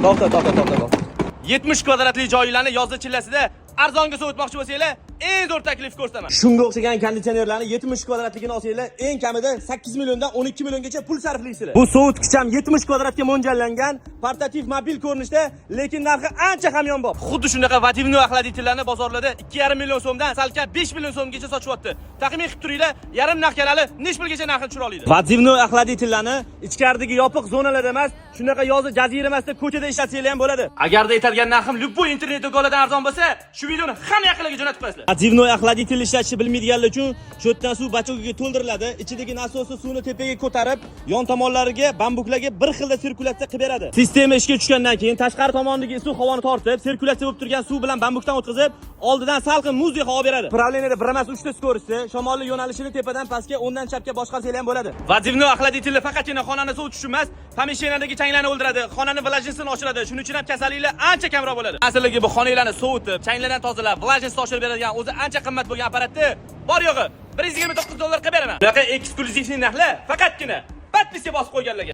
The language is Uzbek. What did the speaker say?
To'xta. 70 kvadratli joylarni yozda chillasida arzonga sovutmoqchi bo'lsanglar, eng zo'r taklif ko'rsataman. Shunga o'xshagan konditsionerlarni 70 kvadratligini olsanglar, eng kamida 8 milliondan 12 milliongacha pul sarflaysizlar. Bu sovutgich ham 70 kvadratga mo'ljallangan, portativ mobil ko'rinishda, lekin narxi ancha hamyonbop. Xuddi shunaqa Vadivno axladitellarni bozorlarda 2,5 million so'mdan salkam 5 million so'mgacha sotishayapti. Taxmin qilib turinglar, yarim naqkalali necha pulgacha narxini tushira oladi. Vadivno axladitellarni ichkaridagi yopiq zonalarda emas, shunaqa yozi jaziramasida ko'chada ishlatsanglar ham bo'ladi. Agarda aytilgan narxim любой internet do'konlardan arzon bo'lsa, shu videoni hamma yoqlarga jo'natib qo'yasizlar. Vadivno axladitel ishlatishni bilmaydiganlar uchun shu yerdan suv bachokaga to'ldiriladi, ichidagi nasosni suvni tepaga ko'tarib, yon tomonlariga bambuklarga bir xilda sirkulyatsiya qilib beradi. Sistema ishga tushgandan keyin tashqari tomondagi issiq havoni tortib, sirkulyatsiya bo'lib turgan suv bilan bambukdan o'tkazib, oldidan salqin muzdek havo beradi. Upravleniyada 1 emas 3 ta skorosti, shamolli yo'nalishini tepadan pastga, o'ndan chapga boshqarsanglar ham bo'ladi. Vadivno axladitel faqatgina xonani sovutish emas, pomesheniyadagi changlarni o'ldiradi, xonani vlajnisini oshiradi. Shuning uchun ham kasalliklar ancha kamroq bo'ladi. Asligi bu xonanglarni sovutib, changlardan tozalab, vlajnisini oshirib beradigan o'zi ancha qimmat bo'lgan apparatni bor yo'g'i $129 qilib beraman. Bunaqa eksklyuzivniy narxlar faqatgina podpiska bosib qo'yganlarga.